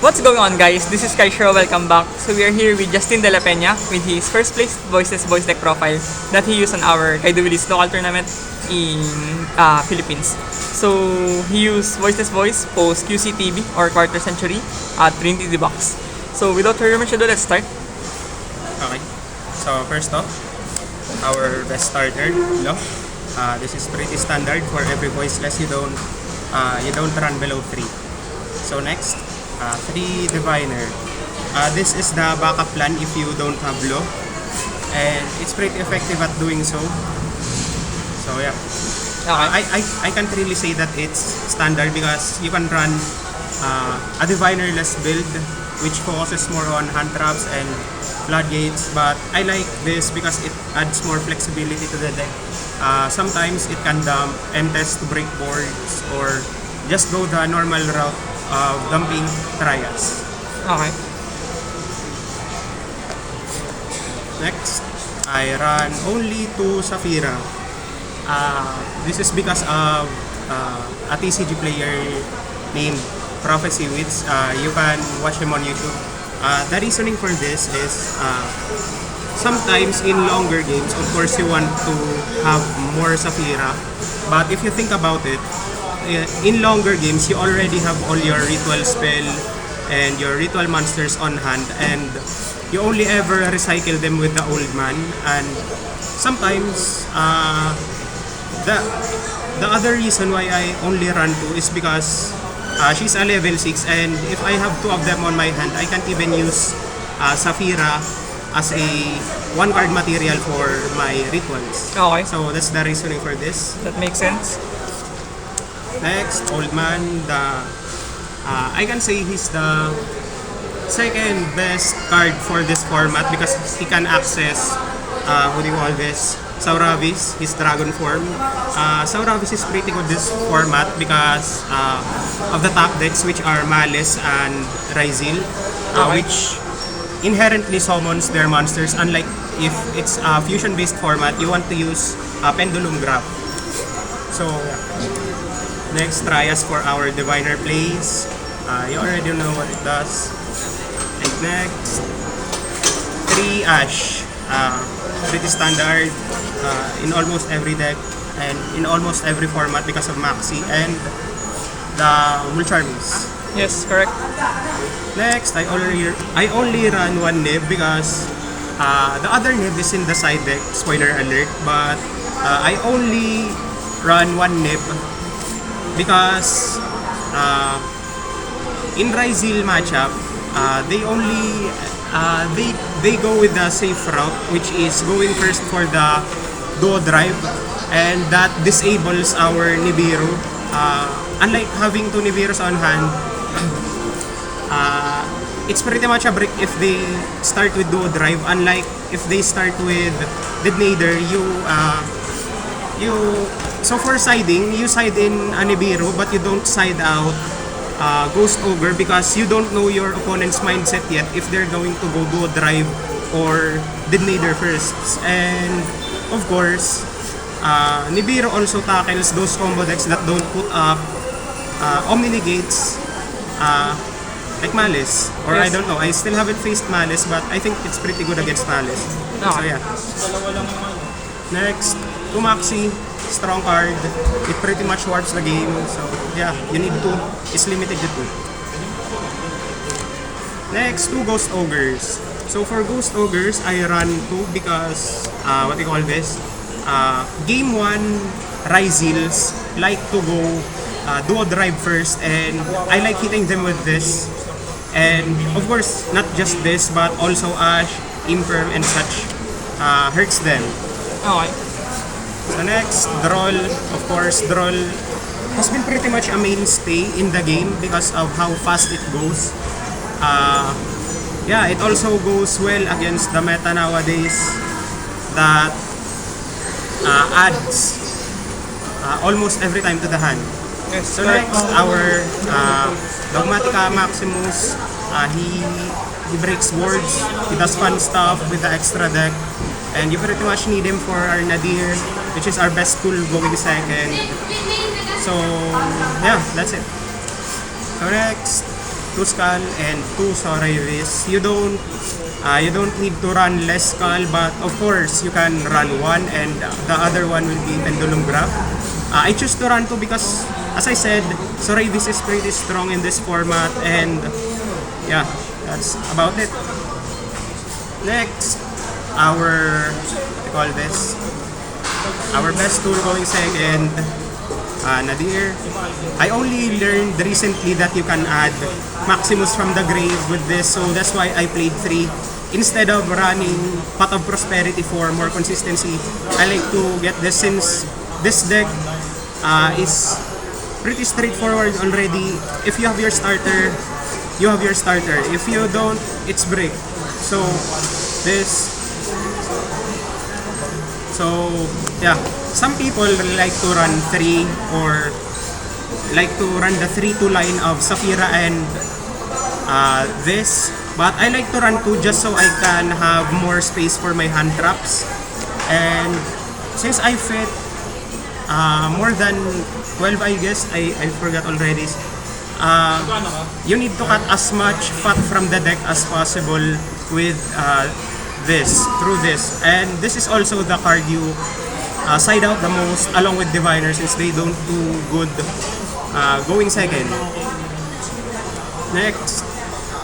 What's going on, guys? This is Kaishro. Welcome back. So we are here with Justine Dela Peña with his first place Voiceless voice deck profile that he used on our Kaiduwilis local tournament in Philippines. So he used Voiceless voice post QCTV or quarter century at Trinity the Box. So without further ado, let's start. Okay. So first off, our best starter, no? This is pretty standard for every voiceless. You don't run below 3. So next, 3 diviner. This is the backup plan if you don't have low, and it's pretty effective at doing so. So yeah. Okay. I can't really say that it's standard because you can run a divinerless build which focuses more on hand traps and floodgates, but I like this because it adds more flexibility to the deck. Sometimes it can dump M-test to break boards or just go the normal route of dumping trias. Okay. Next, I run only 2 Saphira. This is because of a TCG player named Prophecy Wits. You can watch him on YouTube. The reasoning for this is sometimes in longer games, of course, you want to have more Saphira. But if you think about it, in longer games, you already have all your ritual spell and your ritual monsters on hand, and you only ever recycle them with the old man. And sometimes the other reason why I only run 2 is because she's a level 6, and if I have 2 of them on my hand, I can't even use Saphira as a 1-card material for my rituals. Okay. So that's the reasoning for this. That makes sense. Next, Old Man. I can say he's the second best card for this format because he can access Sauravis, his dragon form. Sauravis is pretty good this format because of the top decks, which are Malice and Ryzil, which inherently summons their monsters. Unlike if it's a fusion-based format, you want to use Pendulum Graph. So next, Trias for our diviner plays. You already know what it does. And next, 3 Ash. Pretty standard in almost every deck and in almost every format because of Maxi and the Mulcharmis. Yes, correct. Next, I only run 1 Nib because the other Nib is in the side deck, spoiler alert, but I only run 1 Nib because in Ryzil matchup, they go with the safe route, which is going first for the duo drive, and that disables our Nibiru. Unlike having 2 Nibiros on hand, it's pretty much a brick if they start with duo drive. Unlike if they start with Detonator, so for siding, you side in a Nibiru, but you don't side out Ghost Ogre because you don't know your opponent's mindset yet if they're going to go duo drive or Detonator first. And of course, Nibiru also tackles those combo decks that don't put up Omni-Negates like Malice, or Yes. I don't know, I still haven't faced Malice, but I think it's pretty good against Malice. Okay. So yeah. Next, Maxi, strong card. It pretty much warps the game. So yeah, you need 2. It's limited to 2. Next, 2 Ghost Ogres. So for Ghost Ogres, I run 2 because game 1 Ryzils like to go duo drive first, and I like hitting them with this. And of course, not just this, but also Ash, Imperm, and such hurts them. Okay. So next, Droll. Of course, Droll has been pretty much a mainstay in the game because of how fast it goes. Yeah, it also goes well against the meta nowadays that adds almost every time to the hand. Yes, So correct. next, our Dogmatica Maximus. He breaks boards. He does fun stuff with the extra deck. And you pretty much need him for our Nadir, which is our best tool going second. So yeah, that's it. So next, 2 Skull and 2 Sorayvis. You don't need to run less Skull, but of course you can run one and the other one will be Pendulum Graph. I choose to run 2 because, as I said, Sorayvis is pretty strong in this format, and yeah, that's about it. Next, our best tool going second, Nadir. I only learned recently that you can add Maximus from the grave with this, so that's why I played 3. Instead of running Pot of Prosperity for more consistency, I like to get this since this deck is pretty straightforward already. If you have your starter, you have your starter. If you don't, it's break. So yeah, some people like to run 3 or like to run the 3-2 line of Saphira and this, but I like to run 2 just so I can have more space for my hand traps. And since I fit more than 12, I guess, I forgot already, you need to cut as much fat from the deck as possible with through this. And this is also the card you side out the most along with Diviner, since they don't do good going second. Next,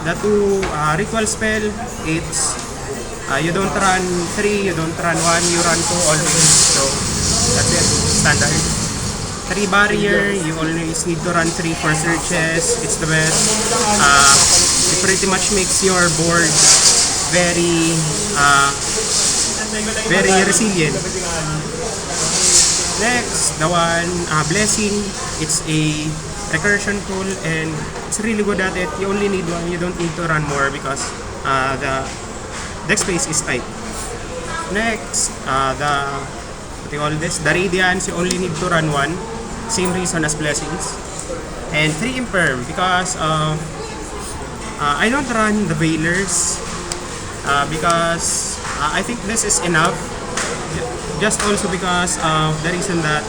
the 2 ritual spell. It's you don't run 3, you don't run 1, you run 2 always. So that's it, standard. 3 barrier, you always need to run 3 for searches. It's the best. It pretty much makes your board very resilient. Next, the one Blessing. It's a recursion tool and it's really good at it. You only need 1, you don't need to run more because the deck space is tight. Next, the Radiance, you only need to run 1. Same reason as Blessings. And 3 Imperm because I don't run the Veilers because I think this is enough. Just also because of the reason that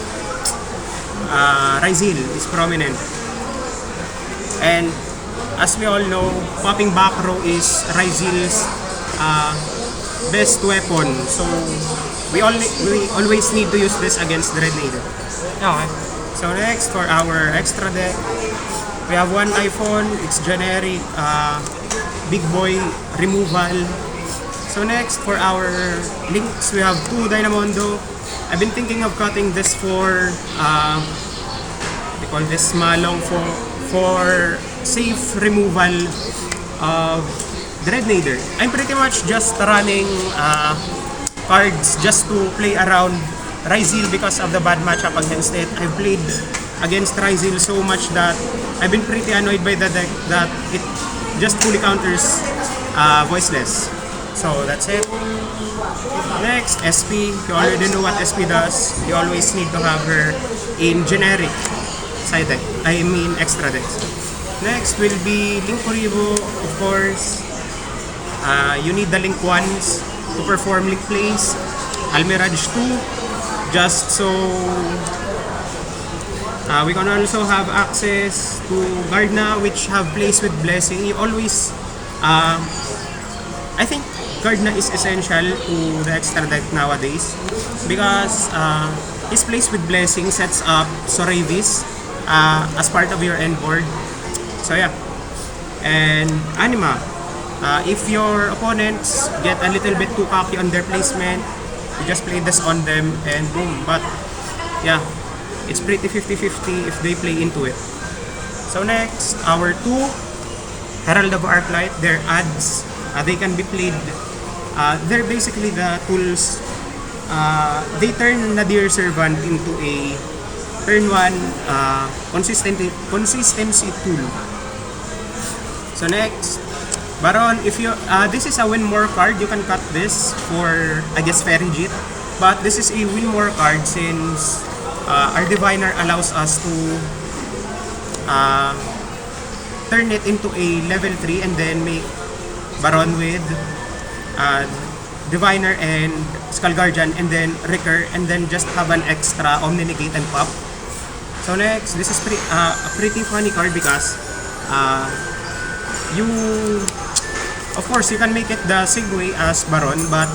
Rizil is prominent. And as we all know, popping back row is Rizil's best weapon. So we always need to use this against Dreadnought. Okay. So next, for our extra deck, we have 1 iPhone. It's generic big boy removal. So next, for our links, we have 2 Dynamondo. I've been thinking of cutting this for they call this Malong for safe removal of Dreadnought. I'm pretty much just running cards just to play around Rizil because of the bad matchup against it. I've played against Rizil so much that I've been pretty annoyed by the deck that it just fully counters Voiceless. So that's it. Next, SP. You already know what SP does. You always need to have her in generic side deck. I mean extra decks. Next will be Link Kuribo, of course. You need the Link 1s to perform Link plays. Almirage 2, just so we can also have access to Gardna, which have plays with Blessing. You always, I think Gardna is essential to the extra deck nowadays because his plays with Blessing sets up Sorayvis as part of your end board. So yeah. And Anima. If your opponents get a little bit too cocky on their placement, you just play this on them and boom. But yeah, it's pretty 50-50 if they play into it. So next, our 2 Herald of Arclight, their ads, they can be played. They're basically the tools. They turn Nadir Servant into a turn 1 consistency tool. So next, Baron, if you this is a win more card, you can cut this for, I guess, Ferrijit. But this is a win more card since our Diviner allows us to turn it into a level 3 and then make Baron with Diviner and Skull Guardian and then Recur and then just have an extra Omni Negate and Pop. So next, this is a pretty funny card because you, of course, you can make it the segue as Baron, but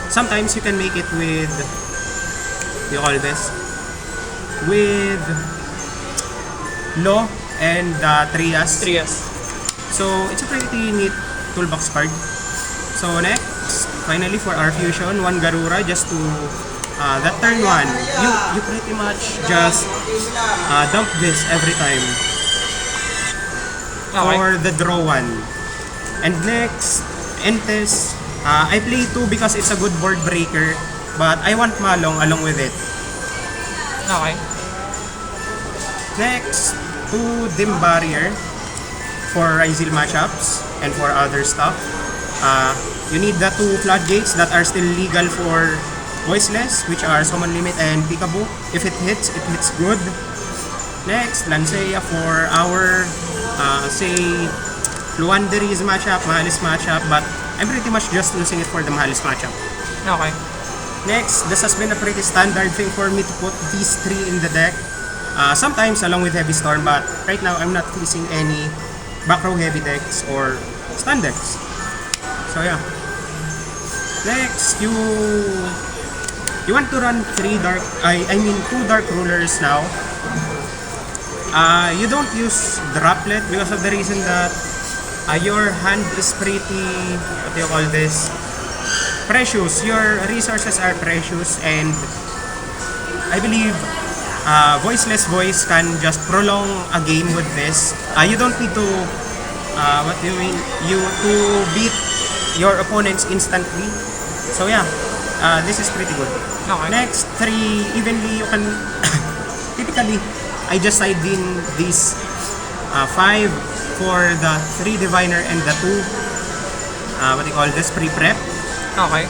sometimes you can make it with, you call this, with Law and Trias. So it's a pretty neat toolbox card. So next, finally for our fusion, one Garura just to that turn one. You pretty much just dump this every time for the draw one. And next, Entes. I play 2 because it's a good board breaker, but I want Malong along with it. Okay. Next, 2 Dim Barrier for Rizil matchups and for other stuff. You need the 2 floodgates that are still legal for Voiceless, which are Summon Limit and Peekaboo. If it hits good. Next, Lancea for our, say, Luanderies matchup, Mahalis matchup, but I'm pretty much just using it for the Mahalis matchup. Okay. Next, this has been a pretty standard thing for me to put these 3 in the deck. Sometimes along with Heavy Storm, but right now I'm not facing any back row heavy decks or stand decks. So yeah. Next, you want to run 2 dark rulers now. You don't use droplet because of the reason that your hand is pretty, what do you call this, precious. Your resources are precious, and I believe Voiceless Voice can just prolong a game with this. You don't need to, what do you mean, to beat your opponents instantly. So yeah, this is pretty good. Okay. Next, 3 evenly, you can, typically, I just side in these 5 for the 3 Diviner and the 2, what do you call this, pre-prep. Okay.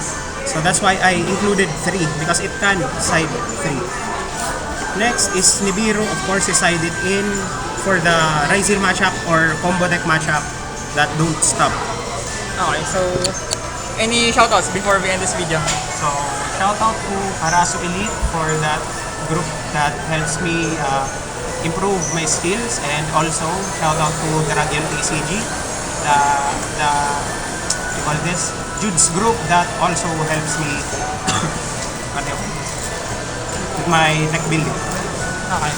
So that's why I included 3 because it can side 3. Next is Nibiru, of course, is sided in for the Rizil matchup or combo deck matchup that don't stop. Okay, so any shoutouts before we end this video? So shoutout to Haraso Elite for that group that helps me improve my skills, and also shoutout to Dragon OCG, the what do you call this, Jude's group that also helps me with my deck building. Okay.